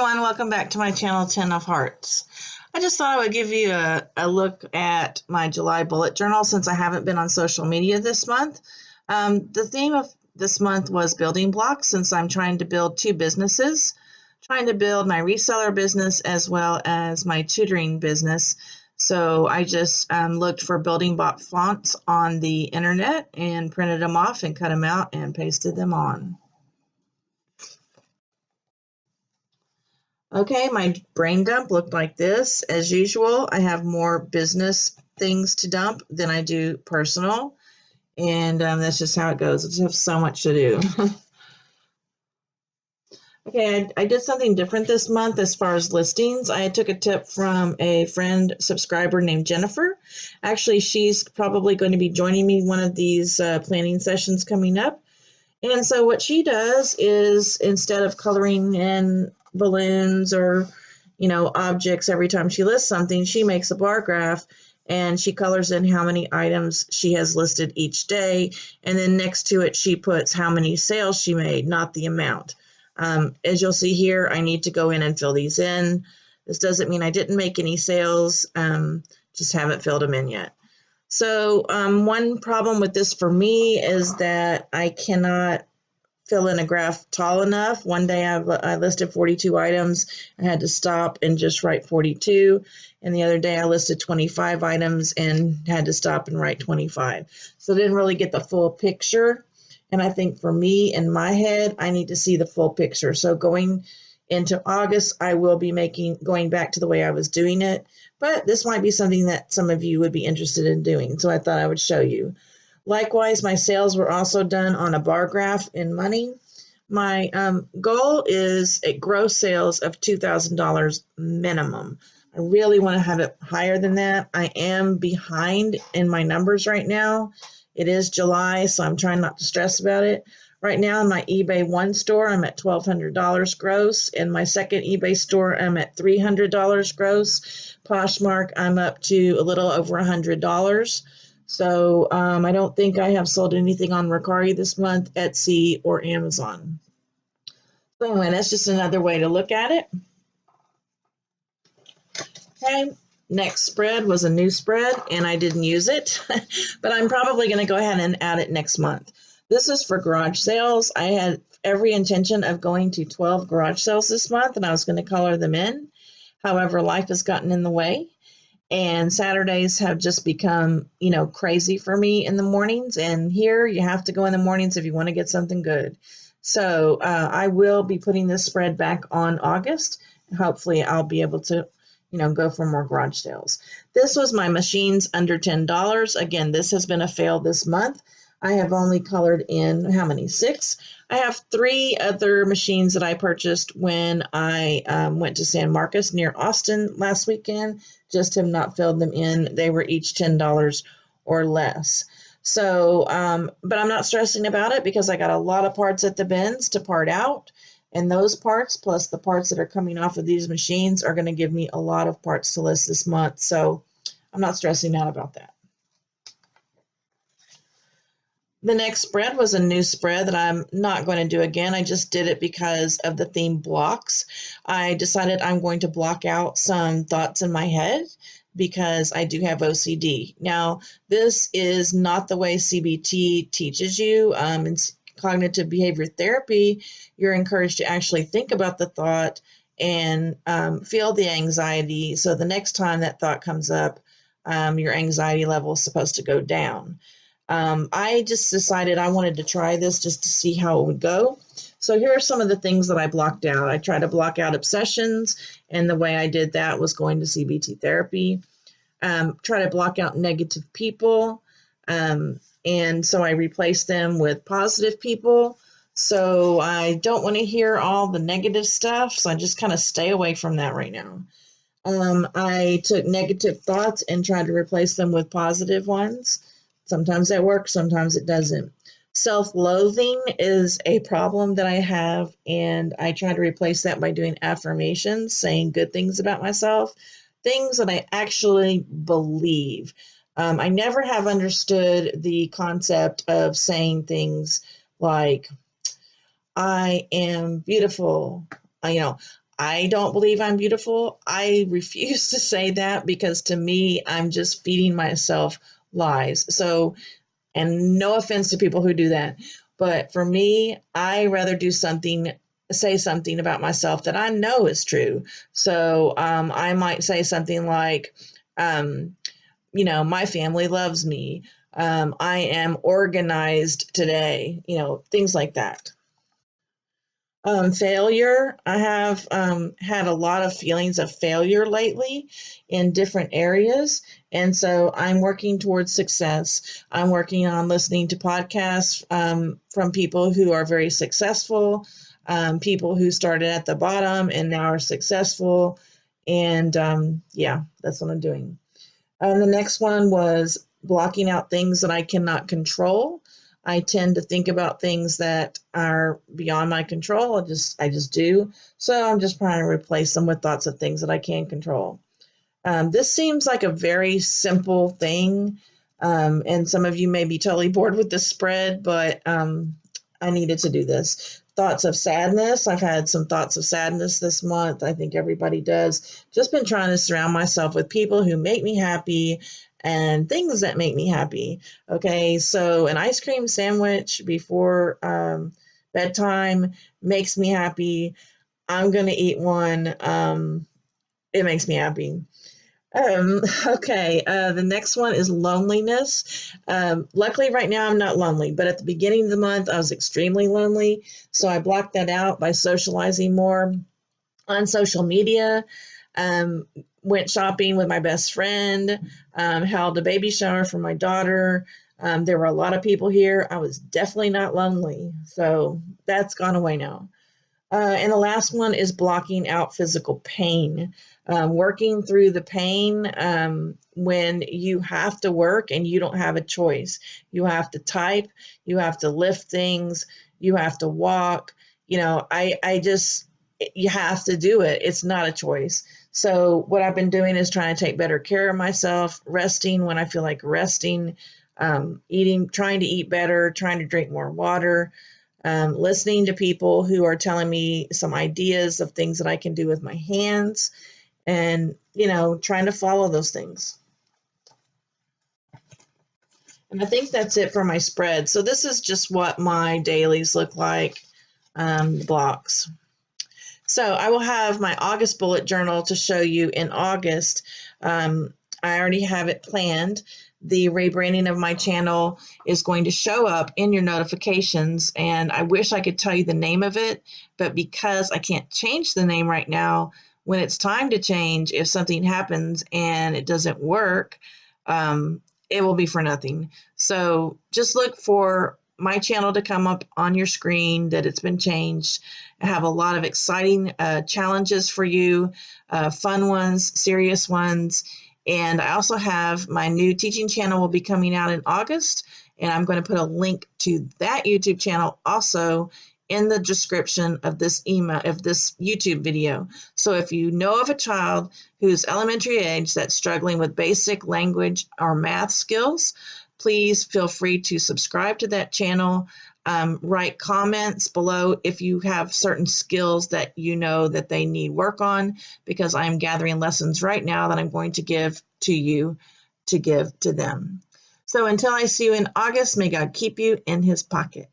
everyone, welcome back to my channel 10 of Hearts. I just thought I would give you a look at my July bullet journal since I haven't been on social media this month. The theme of this month was building blocks since I'm trying to build two businesses, trying to build my reseller business as well as my tutoring business. So I just looked for building block fonts on the internet and printed them off and cut them out and pasted them on. Okay, my brain dump looked like this. As usual, I have more business things to dump than I do personal, and that's just how it goes. I just have so much to do. Okay, I did something different this month as far as listings. I took a tip from a friend subscriber named Jennifer. Actually, she's probably going to be joining me one of these planning sessions coming up. And so what she does is instead of coloring in balloons or, objects every time she lists something, she makes a bar graph and she colors in how many items she has listed each day. And then next to it, she puts how many sales she made, not the amount. As you'll see here, I need to go in and fill these in. This doesn't mean I didn't make any sales, just haven't filled them in yet. So one problem with this for me is that I cannot fill in a graph tall enough. One day I listed 42 items. I had to stop and just write 42. And the other day I listed 25 items and had to stop and write 25. So I didn't really get the full picture. And I think for me, in my head, I need to see the full picture. So going into August, I will be going back to the way I was doing it. But this might be something that some of you would be interested in doing. So I thought I would show you. Likewise, my sales were also done on a bar graph in money. My goal is a gross sales of $2,000 minimum. I really want to have it higher than that. I am behind in my numbers right now. It is July, so I'm trying not to stress about it. Right now in my eBay one store, I'm at $1,200 gross. In my second eBay store, I'm at $300 gross. Poshmark, I'm up to a little over $100. So I don't think I have sold anything on Mercari this month, Etsy, or Amazon. So anyway, that's just another way to look at it. Okay, next spread was a new spread, and I didn't use it, but I'm probably going to go ahead and add it next month. This is for garage sales. I had every intention of going to 12 garage sales this month, and I was going to color them in. However, life has gotten in the way. And Saturdays have just become, crazy for me in the mornings. And here you have to go in the mornings if you want to get something good. So I will be putting this spread back on August. Hopefully I'll be able to, go for more garage sales. This was my machines under $10. Again, this has been a fail this month. I have only colored in, how many? 6. I have 3 other machines that I purchased when I went to San Marcos near Austin last weekend. Just have not filled them in. They were each $10 or less. So, but I'm not stressing about it because I got a lot of parts at the bins to part out. And those parts, plus the parts that are coming off of these machines, are going to give me a lot of parts to list this month. So I'm not stressing out about that. The next spread was a new spread that I'm not going to do again. I just did it because of the theme blocks. I decided I'm going to block out some thoughts in my head because I do have OCD. Now, this is not the way CBT teaches you. In cognitive behavior therapy, you're encouraged to actually think about the thought and feel the anxiety. So the next time that thought comes up, your anxiety level is supposed to go down. I just decided I wanted to try this just to see how it would go. So here are some of the things that I blocked out. I tried to block out obsessions, and the way I did that was going to CBT therapy. Try to block out negative people, and so I replaced them with positive people. So I don't want to hear all the negative stuff, so I just kind of stay away from that right now. I took negative thoughts and tried to replace them with positive ones. Sometimes that works, sometimes it doesn't. Self-loathing is a problem that I have, and I try to replace that by doing affirmations, saying good things about myself, things that I actually believe. I never have understood the concept of saying things like, I am beautiful, I don't believe I'm beautiful. I refuse to say that because to me, I'm just feeding myself lies. So, and no offense to people who do that, but for me, I rather do something, say something about myself that I know is true. So I might say something like, um, my family loves me. I am organized today, things like that. Failure. I have had a lot of feelings of failure lately in different areas. And so I'm working towards success. I'm working on listening to podcasts from people who are very successful, people who started at the bottom and now are successful. And yeah, that's what I'm doing. The next one was blocking out things that I cannot control. I tend to think about things that are beyond my control. I just do. So I'm just trying to replace them with thoughts of things that I can control. This seems like a very simple thing, and some of you may be totally bored with this spread, but I needed to do this. Thoughts of sadness. I've had some thoughts of sadness this month. I think everybody does. Just been trying to surround myself with people who make me happy and things that make me happy. Okay, so an ice cream sandwich before bedtime makes me happy. I'm going to eat one. It makes me happy. Okay, the next one is loneliness. Luckily, right now I'm not lonely, but at the beginning of the month I was extremely lonely. So I blocked that out by socializing more on social media. Um, Went shopping with my best friend, held a baby shower for my daughter. There were a lot of people here. I was definitely not lonely. So that's gone away now. And the last one is blocking out physical pain, working through the pain when you have to work and you don't have a choice. You have to type, you have to lift things, you have to walk. I just, you have to do it. It's not a choice. So, what I've been doing is trying to take better care of myself, resting when I feel like resting, eating, trying to eat better, trying to drink more water, listening to people who are telling me some ideas of things that I can do with my hands, and trying to follow those things. And I think that's it for my spread. So this is just what my dailies look like, blocks. So I will have my August bullet journal to show you in August. I already have it planned. The rebranding of my channel is going to show up in your notifications, and I wish I could tell you the name of it, but because I can't change the name right now, when it's time to change, if something happens and it doesn't work, it will be for nothing. So just look for my channel to come up on your screen that it's been changed. I have a lot of exciting challenges for you, fun ones, serious ones. And I also have my new teaching channel will be coming out in August. And I'm going to put a link to that YouTube channel also in the description of this email, of this YouTube video. So if you know of a child who's elementary age that's struggling with basic language or math skills, please feel free to subscribe to that channel. Write comments below if you have certain skills that you know that they need work on, because I'm gathering lessons right now that I'm going to give to you to give to them. So until I see you in August, may God keep you in his pocket.